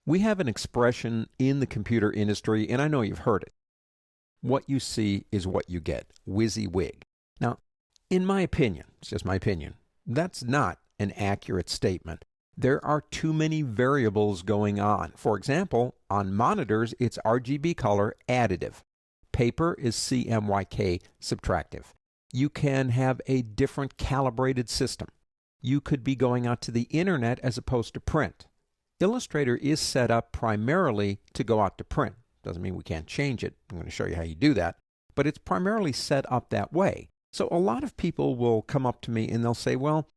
We have an expression in the computer industry, and I know you've heard it. What you see is what you get. WYSIWYG. Now, in my opinion, it's just my opinion, that's not an accurate statement. There are too many variables going on. For example, on monitors, it's RGB color additive. Paper is CMYK subtractive. You can have a different calibrated system. You could be going out to the internet as opposed to print. Illustrator is set up primarily to go out to print. Doesn't mean we can't change it. I'm going to show you how you do that. But it's primarily set up that way. So a lot of people will come up to me and they'll say, well,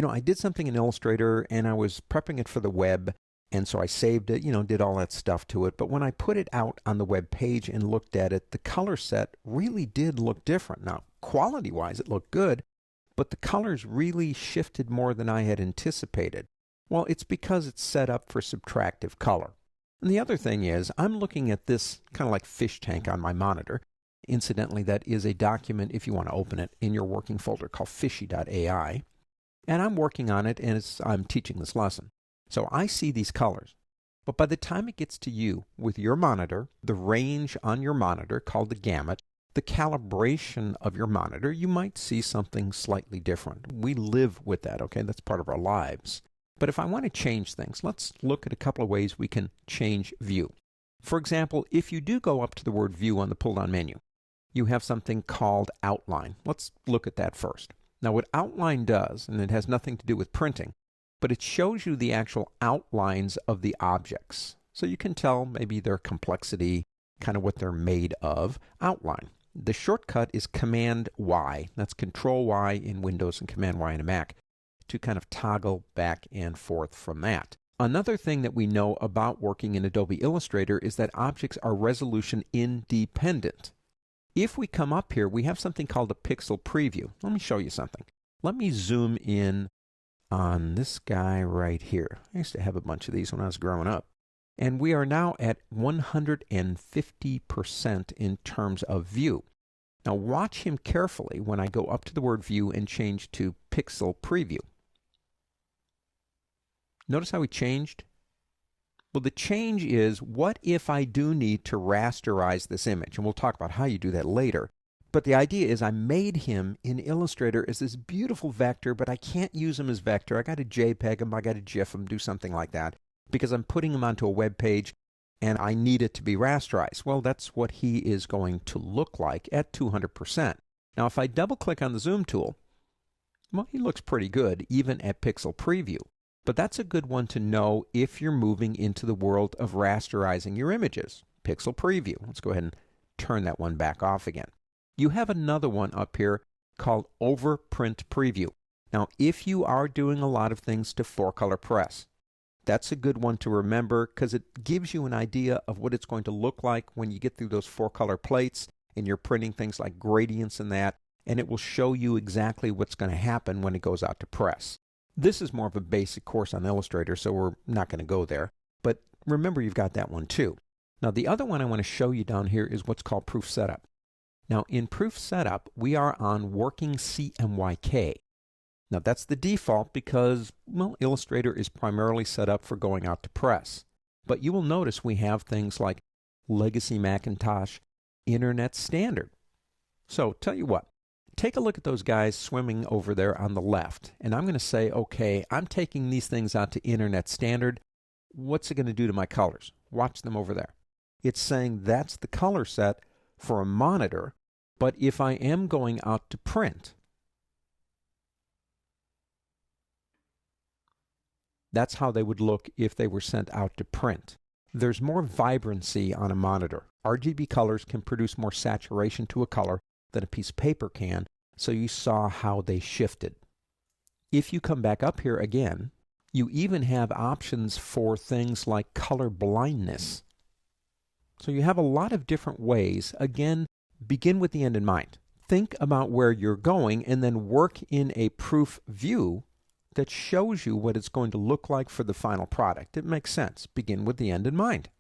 I did something in Illustrator and I was prepping it for the web, and so I saved it, did all that stuff to it. But when I put it out on the web page and looked at it, the color set really did look different. Now, quality-wise, it looked good, but the colors really shifted more than I had anticipated. Well, it's because it's set up for subtractive color. And the other thing is, I'm looking at this kind of like fish tank on my monitor. Incidentally, that is a document, if you want to open it, in your working folder called fishy.ai. And I'm working on it, and I'm teaching this lesson. So I see these colors. But by the time it gets to you with your monitor, the range on your monitor, called the gamut, the calibration of your monitor, you might see something slightly different. We live with that, okay? That's part of our lives. But if I want to change things, let's look at a couple of ways we can change view. For example, if you do go up to the word view on the pull-down menu, you have something called outline. Let's look at that first. Now what outline does, and it has nothing to do with printing, but it shows you the actual outlines of the objects. So you can tell maybe their complexity, kind of what they're made of, outline. The shortcut is Command Y. That's Control Y in Windows and Command Y in a Mac, to kind of toggle back and forth from that. Another thing that we know about working in Adobe Illustrator is that objects are resolution independent. If we come up here, we have something called a pixel preview. Let me show you something. Let me zoom in on this guy right here. I used to have a bunch of these when I was growing up. And we are now at 150% in terms of view. Now watch him carefully when I go up to the word view and change to pixel preview. Notice how he changed? Well, the change is, what if I do need to rasterize this image? And we'll talk about how you do that later. But the idea is I made him in Illustrator as this beautiful vector, but I can't use him as vector. I got to JPEG him, I got to GIF him, do something like that, because I'm putting him onto a web page and I need it to be rasterized. Well, that's what he is going to look like at 200%. Now, if I double click on the zoom tool, well, he looks pretty good even at pixel preview. But that's a good one to know if you're moving into the world of rasterizing your images. Pixel preview. Let's go ahead and turn that one back off again. You have another one up here called overprint preview. Now, if you are doing a lot of things to 4-color press, that's a good one to remember because it gives you an idea of what it's going to look like when you get through those 4-color plates and you're printing things like gradients and that, and it will show you exactly what's going to happen when it goes out to press. This is more of a basic course on Illustrator, so we're not going to go there. But remember, you've got that one too. Now, the other one I want to show you down here is what's called Proof Setup. Now, in Proof Setup, we are on Working CMYK. Now, that's the default because, well, Illustrator is primarily set up for going out to press. But you will notice we have things like Legacy Macintosh, Internet Standard. So, tell you what. Take a look at those guys swimming over there on the left. And I'm going to say, okay, I'm taking these things out to Internet Standard. What's it going to do to my colors? Watch them over there. It's saying that's the color set for a monitor. But if I am going out to print, that's how they would look if they were sent out to print. There's more vibrancy on a monitor. RGB colors can produce more saturation to a color than a piece of paper can, so you saw how they shifted. If you come back up here again, you even have options for things like color blindness. So you have a lot of different ways. Again, begin with the end in mind. Think about where you're going and then work in a proof view that shows you what it's going to look like for the final product. It makes sense. Begin with the end in mind.